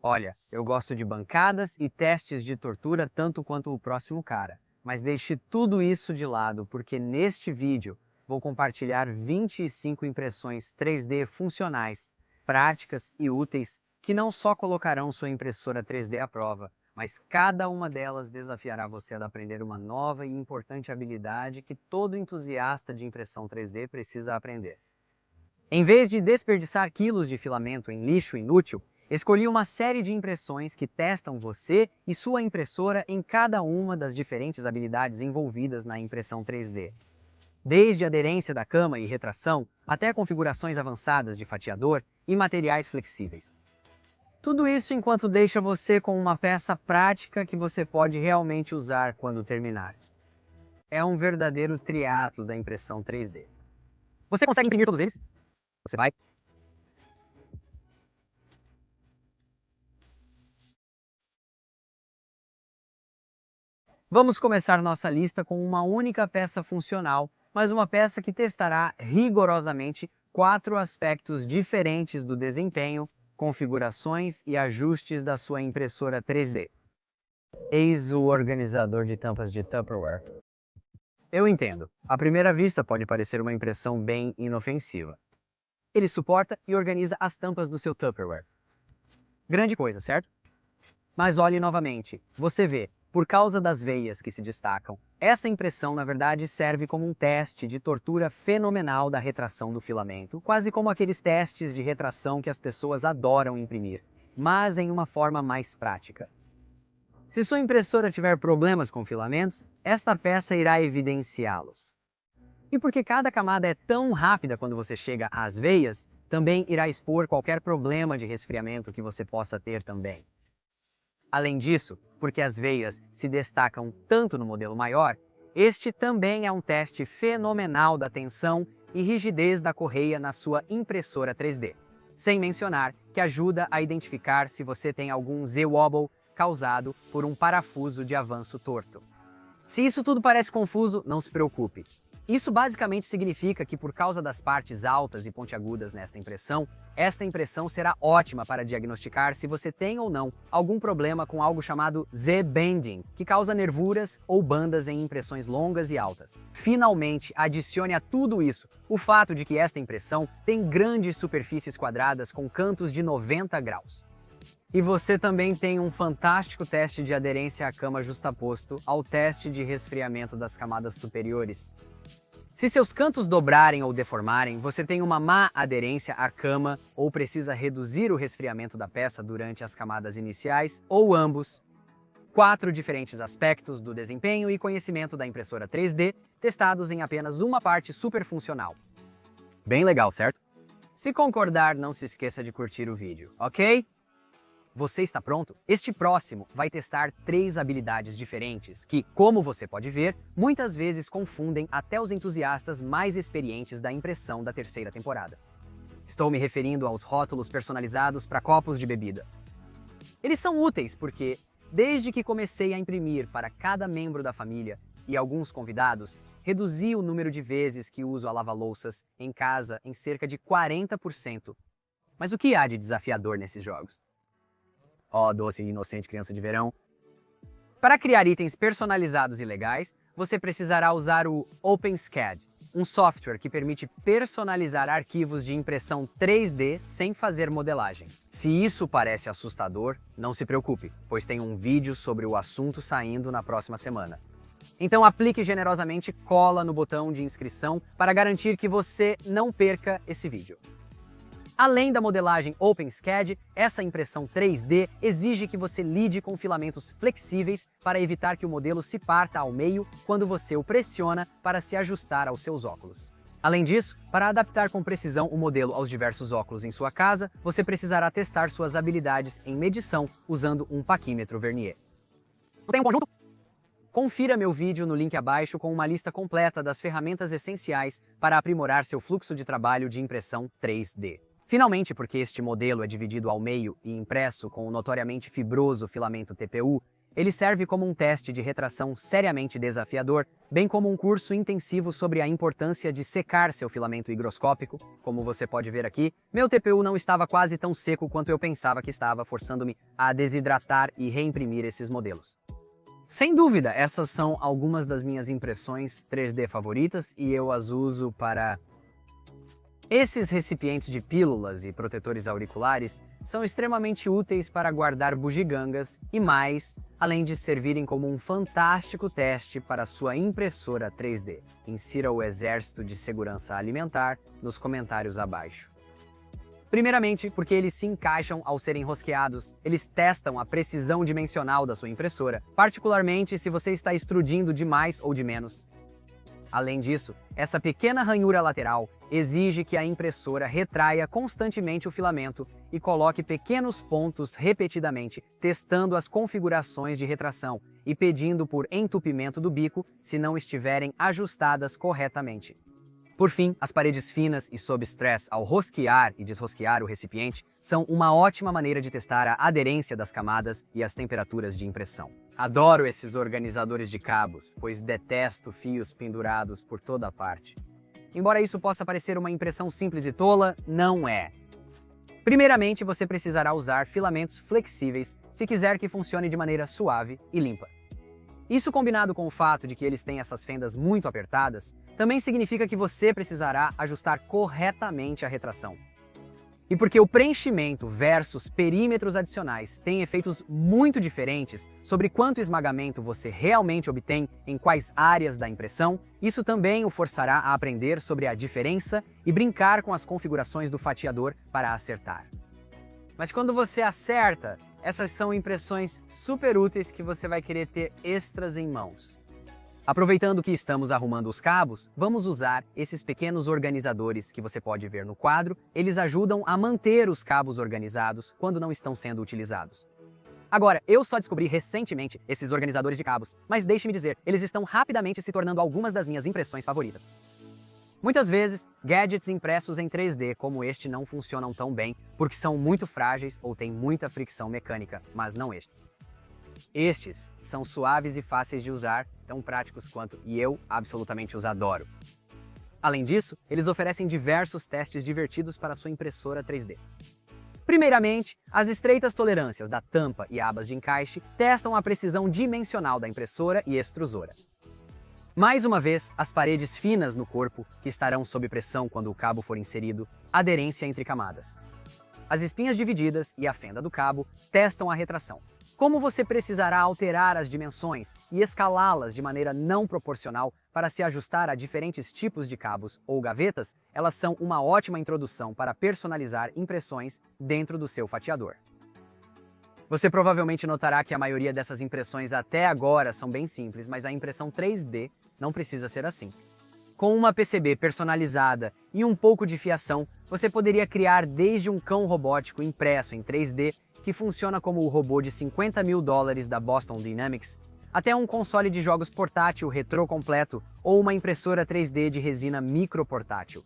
Olha, eu gosto de bancadas e testes de tortura tanto quanto o próximo cara, mas deixe tudo isso de lado porque neste vídeo vou compartilhar 25 impressões 3D funcionais, práticas e úteis que não só colocarão sua impressora 3D à prova, mas cada uma delas desafiará você a aprender uma nova e importante habilidade que todo entusiasta de impressão 3D precisa aprender. Em vez de desperdiçar quilos de filamento em lixo inútil, escolhi uma série de impressões que testam você e sua impressora em cada uma das diferentes habilidades envolvidas na impressão 3D. Desde a aderência da cama e retração, até configurações avançadas de fatiador e materiais flexíveis. Tudo isso enquanto deixa você com uma peça prática que você pode realmente usar quando terminar. É um verdadeiro triatlo da impressão 3D. Você consegue imprimir todos eles? Você vai? Vamos começar nossa lista com uma única peça funcional, mas uma peça que testará rigorosamente 4 aspectos diferentes do desempenho, configurações e ajustes da sua impressora 3D. Eis o organizador de tampas de Tupperware. Eu entendo, à primeira vista pode parecer uma impressão bem inofensiva. Ele suporta e organiza as tampas do seu Tupperware. Grande coisa, certo? Mas olhe novamente, você vê, por causa das veias que se destacam, essa impressão na verdade serve como um teste de tortura fenomenal da retração do filamento, quase como aqueles testes de retração que as pessoas adoram imprimir, mas em uma forma mais prática. Se sua impressora tiver problemas com filamentos, esta peça irá evidenciá-los. E porque cada camada é tão rápida quando você chega às veias, também irá expor qualquer problema de resfriamento que você possa ter também. Além disso, porque as veias se destacam tanto no modelo maior, este também é um teste fenomenal da tensão e rigidez da correia na sua impressora 3D. Sem mencionar que ajuda a identificar se você tem algum Z-wobble causado por um parafuso de avanço torto. Se isso tudo parece confuso, não se preocupe. Isso basicamente significa que por causa das partes altas e pontiagudas esta impressão será ótima para diagnosticar se você tem ou não algum problema com algo chamado Z-bending, que causa nervuras ou bandas em impressões longas e altas. Finalmente, adicione a tudo isso o fato de que esta impressão tem grandes superfícies quadradas com cantos de 90 graus. E você também tem um fantástico teste de aderência à cama justaposto ao teste de resfriamento das camadas superiores. Se seus cantos dobrarem ou deformarem, você tem uma má aderência à cama ou precisa reduzir o resfriamento da peça durante as camadas iniciais, ou ambos. 4 diferentes aspectos do desempenho e conhecimento da impressora 3D testados em apenas uma parte superfuncional. Bem legal, certo? Se concordar, não se esqueça de curtir o vídeo, ok? Você está pronto? Este próximo vai testar 3 habilidades diferentes que, como você pode ver, muitas vezes confundem até os entusiastas mais experientes da impressão da terceira temporada. Estou me referindo aos rótulos personalizados para copos de bebida. Eles são úteis porque, desde que comecei a imprimir para cada membro da família e alguns convidados, reduzi o número de vezes que uso a lava-louças em casa em cerca de 40%. Mas o que há de desafiador nesses jogos? Ó, doce e inocente criança de verão. Para criar itens personalizados e legais, você precisará usar o OpenSCAD, um software que permite personalizar arquivos de impressão 3D sem fazer modelagem. Se isso parece assustador, não se preocupe, pois tem um vídeo sobre o assunto saindo na próxima semana. Então aplique generosamente cola no botão de inscrição para garantir que você não perca esse vídeo. Além da modelagem OpenSCAD, essa impressão 3D exige que você lide com filamentos flexíveis para evitar que o modelo se parta ao meio quando você o pressiona para se ajustar aos seus óculos. Além disso, para adaptar com precisão o modelo aos diversos óculos em sua casa, você precisará testar suas habilidades em medição usando um paquímetro Vernier. Tem um conjunto? Confira meu vídeo no link abaixo com uma lista completa das ferramentas essenciais para aprimorar seu fluxo de trabalho de impressão 3D. Finalmente, porque este modelo é dividido ao meio e impresso com o notoriamente fibroso filamento TPU, Ele serve como um teste de retração seriamente desafiador, bem como um curso intensivo sobre a importância de secar seu filamento higroscópico. Como você pode ver aqui, meu TPU não estava quase tão seco quanto eu pensava que estava, forçando-me a desidratar e reimprimir esses modelos. Sem dúvida, essas são algumas das minhas impressões 3D favoritas e eu as uso para... Esses recipientes de pílulas e protetores auriculares são extremamente úteis para guardar bugigangas e mais, além de servirem como um fantástico teste para sua impressora 3D. Insira o Exército de Segurança Alimentar nos comentários abaixo. Primeiramente, porque eles se encaixam ao serem rosqueados, eles testam a precisão dimensional da sua impressora, particularmente se você está extrudindo de mais ou de menos. Além disso, essa pequena ranhura lateral exige que a impressora retraia constantemente o filamento e coloque pequenos pontos repetidamente, testando as configurações de retração e pedindo por entupimento do bico se não estiverem ajustadas corretamente. Por fim, as paredes finas e sob stress ao rosquear e desrosquear o recipiente são uma ótima maneira de testar a aderência das camadas e as temperaturas de impressão. Adoro esses organizadores de cabos, pois detesto fios pendurados por toda parte. Embora isso possa parecer uma impressão simples e tola, não é. Primeiramente, você precisará usar filamentos flexíveis se quiser que funcione de maneira suave e limpa. Isso, combinado com o fato de que eles têm essas fendas muito apertadas, também significa que você precisará ajustar corretamente a retração. E porque o preenchimento versus perímetros adicionais têm efeitos muito diferentes sobre quanto esmagamento você realmente obtém em quais áreas da impressão, isso também o forçará a aprender sobre a diferença e brincar com as configurações do fatiador para acertar. Mas quando você acerta, essas são impressões super úteis que você vai querer ter extras em mãos. Aproveitando que estamos arrumando os cabos, vamos usar esses pequenos organizadores que você pode ver no quadro. Eles ajudam a manter os cabos organizados quando não estão sendo utilizados. Agora, eu só descobri recentemente esses organizadores de cabos, mas deixe-me dizer, eles estão rapidamente se tornando algumas das minhas impressões favoritas. Muitas vezes, gadgets impressos em 3D como este não funcionam tão bem porque são muito frágeis ou têm muita fricção mecânica, mas não estes. Estes são suaves e fáceis de usar, tão práticos quanto, e eu absolutamente os adoro. Além disso, eles oferecem diversos testes divertidos para sua impressora 3D. Primeiramente, as estreitas tolerâncias da tampa e abas de encaixe testam a precisão dimensional da impressora e extrusora. Mais uma vez, as paredes finas no corpo, que estarão sob pressão quando o cabo for inserido, aderência entre camadas. As espinhas divididas e a fenda do cabo testam a retração. Como você precisará alterar as dimensões e escalá-las de maneira não proporcional para se ajustar a diferentes tipos de cabos ou gavetas, elas são uma ótima introdução para personalizar impressões dentro do seu fatiador. Você provavelmente notará que a maioria dessas impressões até agora são bem simples, mas a impressão 3D não precisa ser assim. Com uma PCB personalizada e um pouco de fiação, você poderia criar desde um cão robótico impresso em 3D que funciona como o robô de $50 mil da Boston Dynamics, até um console de jogos portátil retrô completo ou uma impressora 3D de resina microportátil.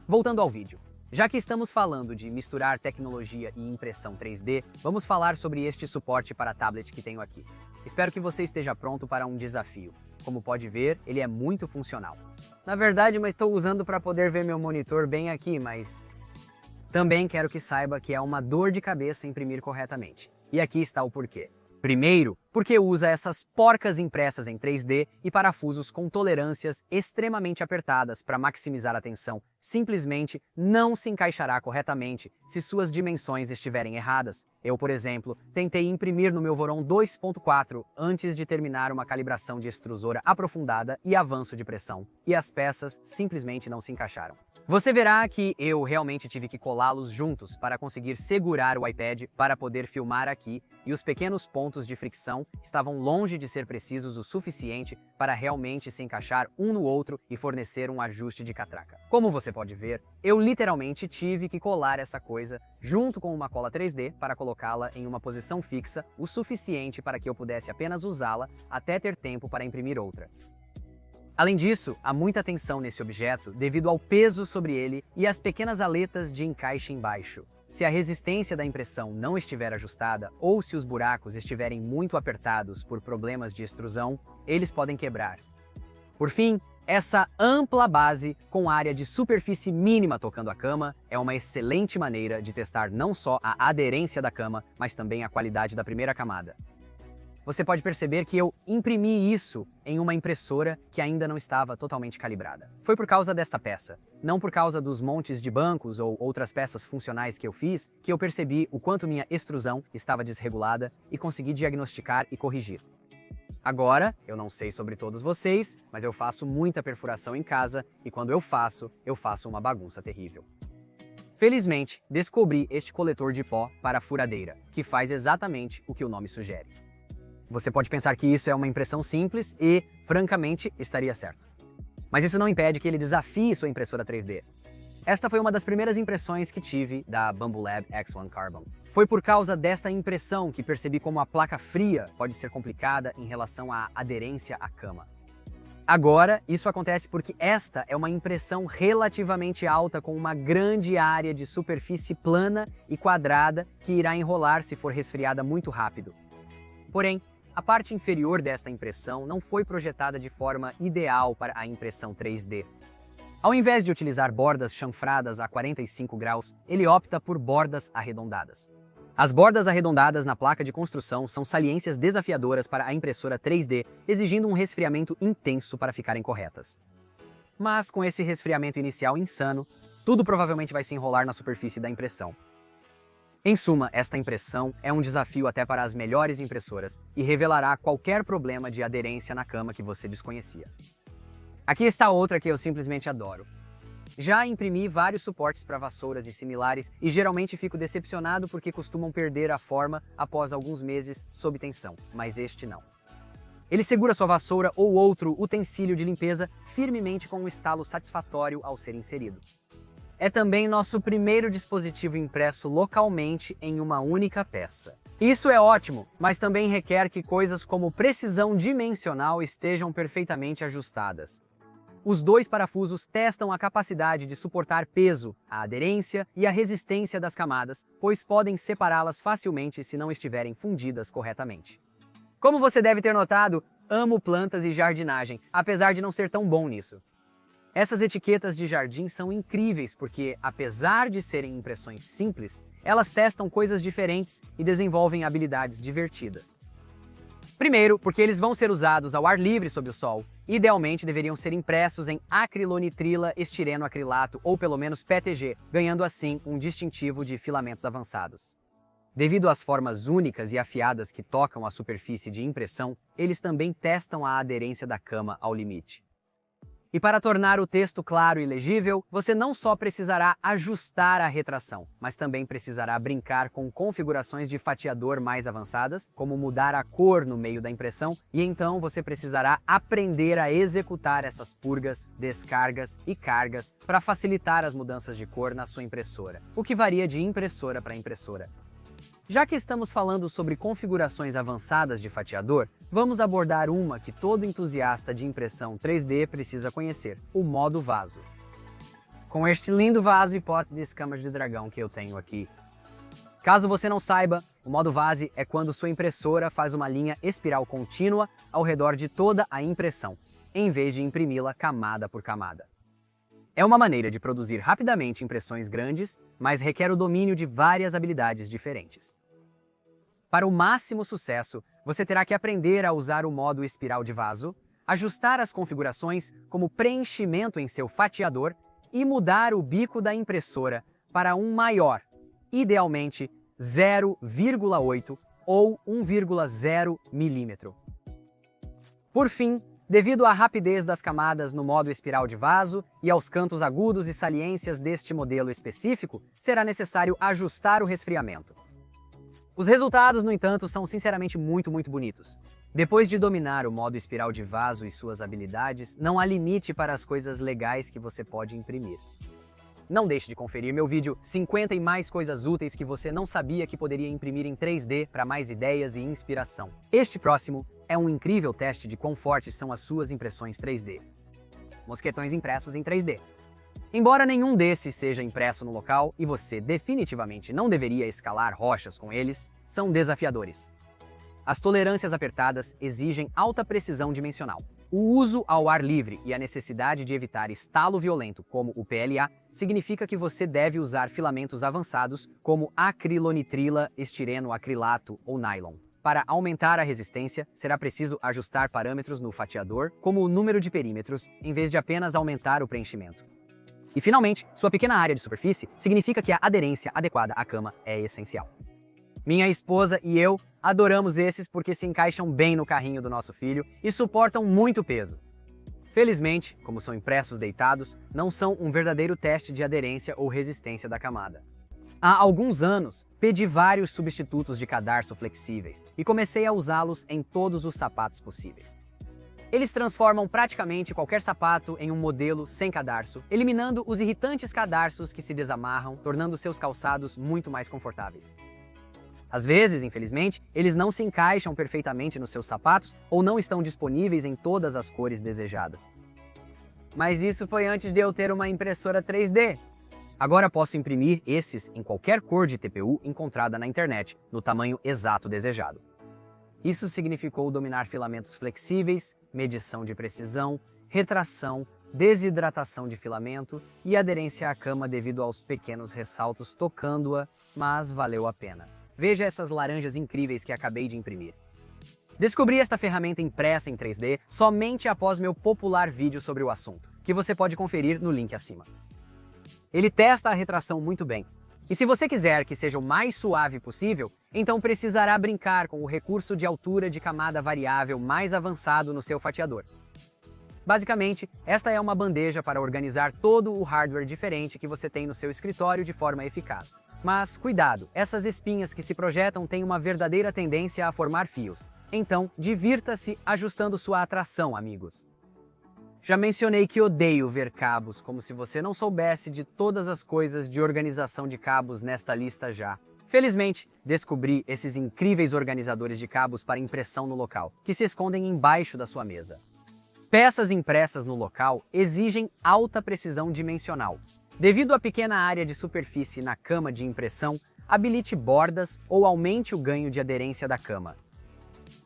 Voltando ao vídeo. Já que estamos falando de misturar tecnologia e impressão 3D, vamos falar sobre este suporte para tablet que tenho aqui. Espero que você esteja pronto para um desafio. Como pode ver, ele é muito funcional. Na verdade, mas estou usando para poder ver meu monitor bem aqui, mas... Também quero que saiba que é uma dor de cabeça imprimir corretamente. E aqui está o porquê. Primeiro, porque usa essas porcas impressas em 3D e parafusos com tolerâncias extremamente apertadas para maximizar a tensão. Simplesmente não se encaixará corretamente se suas dimensões estiverem erradas. Eu, por exemplo, tentei imprimir no meu Voron 2.4 antes de terminar uma calibração de extrusora aprofundada e avanço de pressão, e as peças simplesmente não se encaixaram. Você verá que eu realmente tive que colá-los juntos para conseguir segurar o iPad para poder filmar aqui, e os pequenos pontos de fricção estavam longe de ser precisos o suficiente para realmente se encaixar um no outro e fornecer um ajuste de catraca. Como você pode ver, eu literalmente tive que colar essa coisa junto com uma cola 3D para colocá-la em uma posição fixa o suficiente para que eu pudesse apenas usá-la até ter tempo para imprimir outra. Além disso, há muita tensão nesse objeto devido ao peso sobre ele e as pequenas aletas de encaixe embaixo. se a resistência da impressão não estiver ajustada ou se os buracos estiverem muito apertados por problemas de extrusão, eles podem quebrar. Por fim, essa ampla base com área de superfície mínima tocando a cama é uma excelente maneira de testar não só a aderência da cama, mas também a qualidade da primeira camada. Você pode perceber que eu imprimi isso em uma impressora que ainda não estava totalmente calibrada. Foi por causa desta peça, não por causa dos montes de bancos ou outras peças funcionais que eu fiz, que eu percebi o quanto minha extrusão estava desregulada e consegui diagnosticar e corrigir. Agora, eu não sei sobre todos vocês, mas eu faço muita perfuração em casa e quando eu faço uma bagunça terrível. Felizmente, descobri este coletor de pó para furadeira, que faz exatamente o que o nome sugere. Você pode pensar que isso é uma impressão simples e, francamente, estaria certo. Mas isso não impede que ele desafie sua impressora 3D. Esta foi uma das primeiras impressões que tive da Bambu Lab X1 Carbon. Foi por causa desta impressão que percebi como a placa fria pode ser complicada em relação à aderência à cama. Agora, isso acontece porque esta é uma impressão relativamente alta com uma grande área de superfície plana e quadrada que irá enrolar se for resfriada muito rápido. Porém, a parte inferior desta impressão não foi projetada de forma ideal para a impressão 3D. Ao invés de utilizar bordas chanfradas a 45 graus, ele opta por bordas arredondadas. As bordas arredondadas na placa de construção são saliências desafiadoras para a impressora 3D, exigindo um resfriamento intenso para ficarem corretas. Mas com esse resfriamento inicial insano, tudo provavelmente vai se enrolar na superfície da impressão. Em suma, esta impressão é um desafio até para as melhores impressoras e revelará qualquer problema de aderência na cama que você desconhecia. Aqui está outra que eu simplesmente adoro. Já imprimi vários suportes para vassouras e similares e geralmente fico decepcionado porque costumam perder a forma após alguns meses sob tensão, mas este não. Ele segura sua vassoura ou outro utensílio de limpeza firmemente com um estalo satisfatório ao ser inserido. É também nosso primeiro dispositivo impresso localmente em uma única peça. Isso é ótimo, mas também requer que coisas como precisão dimensional estejam perfeitamente ajustadas. Os dois parafusos testam a capacidade de suportar peso, a aderência e a resistência das camadas, pois podem separá-las facilmente se não estiverem fundidas corretamente. Como você deve ter notado, amo plantas e jardinagem, apesar de não ser tão bom nisso. Essas etiquetas de jardim são incríveis porque, apesar de serem impressões simples, elas testam coisas diferentes e desenvolvem habilidades divertidas. Primeiro, porque eles vão ser usados ao ar livre sob o sol. Idealmente deveriam ser impressos em acrilonitrila estireno acrilato ou pelo menos PETG, ganhando assim um distintivo de filamentos avançados. Devido às formas únicas e afiadas que tocam a superfície de impressão, eles também testam a aderência da cama ao limite. E para tornar o texto claro e legível, você não só precisará ajustar a retração, mas também precisará brincar com configurações de fatiador mais avançadas, como mudar a cor no meio da impressão, e então você precisará aprender a executar essas purgas, descargas e cargas para facilitar as mudanças de cor na sua impressora, o que varia de impressora para impressora. Já que estamos falando sobre configurações avançadas de fatiador, vamos abordar uma que todo entusiasta de impressão 3D precisa conhecer, o modo vaso. Com este lindo vaso e pote de escamas de dragão que eu tenho aqui. Caso você não saiba, o modo vase é quando sua impressora faz uma linha espiral contínua ao redor de toda a impressão, em vez de imprimi-la camada por camada. É uma maneira de produzir rapidamente impressões grandes, mas requer o domínio de várias habilidades diferentes. Para o máximo sucesso, você terá que aprender a usar o modo espiral de vaso, ajustar as configurações como preenchimento em seu fatiador e mudar o bico da impressora para um maior, idealmente 0,8 ou 1,0 milímetro. Por fim, devido à rapidez das camadas no modo espiral de vaso e aos cantos agudos e saliências deste modelo específico, será necessário ajustar o resfriamento. Os resultados, no entanto, são sinceramente muito bonitos. Depois de dominar o modo espiral de vaso e suas habilidades, não há limite para as coisas legais que você pode imprimir. Não deixe de conferir meu vídeo 50 e mais coisas úteis que você não sabia que poderia imprimir em 3D para mais ideias e inspiração. Este próximo é um incrível teste de quão fortes são as suas impressões 3D. Mosquetões impressos em 3D. Embora nenhum desses seja impresso no local e você definitivamente não deveria escalar rochas com eles, são desafiadores. As tolerâncias apertadas exigem alta precisão dimensional. O uso ao ar livre e a necessidade de evitar estalo violento, como o PLA, significa que você deve usar filamentos avançados como acrilonitrila, estireno acrilato ou nylon. Para aumentar a resistência, será preciso ajustar parâmetros no fatiador, como o número de perímetros, em vez de apenas aumentar o preenchimento. E, finalmente, sua pequena área de superfície significa que a aderência adequada à cama é essencial. Minha esposa e eu adoramos esses porque se encaixam bem no carrinho do nosso filho e suportam muito peso. Felizmente, como são impressos deitados, não são um verdadeiro teste de aderência ou resistência da camada. Há alguns anos, pedi vários substitutos de cadarço flexíveis e comecei a usá-los em todos os sapatos possíveis. Eles transformam praticamente qualquer sapato em um modelo sem cadarço, eliminando os irritantes cadarços que se desamarram, tornando seus calçados muito mais confortáveis. Às vezes, infelizmente, eles não se encaixam perfeitamente nos seus sapatos ou não estão disponíveis em todas as cores desejadas. Mas isso foi antes de eu ter uma impressora 3D. Agora posso imprimir esses em qualquer cor de TPU encontrada na internet, no tamanho exato desejado. Isso significou dominar filamentos flexíveis, medição de precisão, retração, desidratação de filamento e aderência à cama devido aos pequenos ressaltos tocando-a, mas valeu a pena. Veja essas laranjas incríveis que acabei de imprimir. Descobri esta ferramenta impressa em 3D somente após meu popular vídeo sobre o assunto, que você pode conferir no link acima. Ele testa a retração muito bem. E se você quiser que seja o mais suave possível, então precisará brincar com o recurso de altura de camada variável mais avançado no seu fatiador. Basicamente, esta é uma bandeja para organizar todo o hardware diferente que você tem no seu escritório de forma eficaz. Mas cuidado, essas espinhas que se projetam têm uma verdadeira tendência a formar fios. Então, divirta-se ajustando sua atração, amigos. Já mencionei que odeio ver cabos, como se você não soubesse de todas as coisas de organização de cabos nesta lista já. Felizmente, descobri esses incríveis organizadores de cabos para impressão no local, que se escondem embaixo da sua mesa. Peças impressas no local exigem alta precisão dimensional. Devido à pequena área de superfície na cama de impressão, habilite bordas ou aumente o ganho de aderência da cama.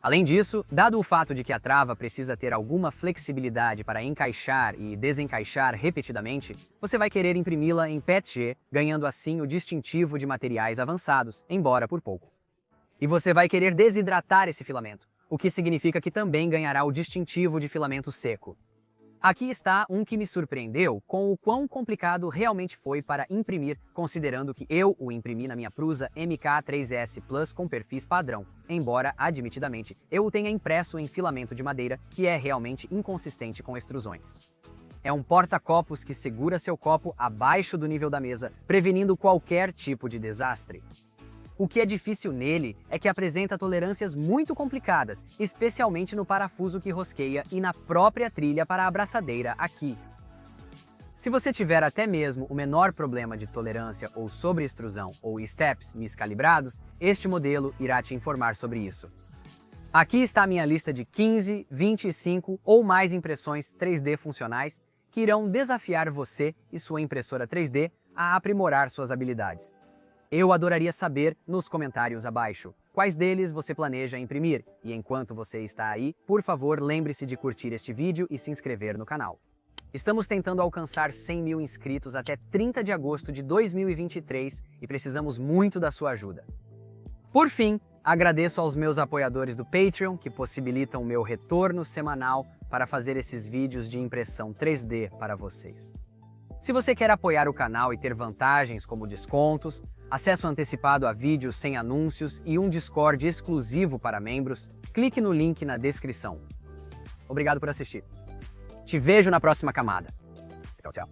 Além disso, dado o fato de que a trava precisa ter alguma flexibilidade para encaixar e desencaixar repetidamente, você vai querer imprimi-la em PETG, ganhando assim o distintivo de materiais avançados, embora por pouco. E você vai querer desidratar esse filamento, o que significa que também ganhará o distintivo de filamento seco. Aqui está um que me surpreendeu com o quão complicado realmente foi para imprimir, considerando que eu o imprimi na minha Prusa MK3S Plus com perfis padrão, embora, admitidamente, eu o tenha impresso em filamento de madeira, que é realmente inconsistente com extrusões. É um porta-copos que segura seu copo abaixo do nível da mesa, prevenindo qualquer tipo de desastre. O que é difícil nele é que apresenta tolerâncias muito complicadas, especialmente no parafuso que rosqueia e na própria trilha para a abraçadeira aqui. Se você tiver até mesmo o menor problema de tolerância ou sobreextrusão ou steps miscalibrados, este modelo irá te informar sobre isso. Aqui está a minha lista de 15, 25 ou mais impressões 3D funcionais que irão desafiar você e sua impressora 3D a aprimorar suas habilidades. Eu adoraria saber nos comentários abaixo quais deles você planeja imprimir, e enquanto você está aí, por favor lembre-se de curtir este vídeo e se inscrever no canal. Estamos tentando alcançar 100 mil inscritos até 30 de agosto de 2023 e precisamos muito da sua ajuda. Por fim, agradeço aos meus apoiadores do Patreon que possibilitam o meu retorno semanal para fazer esses vídeos de impressão 3D para vocês. Se você quer apoiar o canal e ter vantagens como descontos, acesso antecipado a vídeos sem anúncios e um Discord exclusivo para membros, clique no link na descrição. Obrigado por assistir. Te vejo na próxima camada. Tchau, tchau.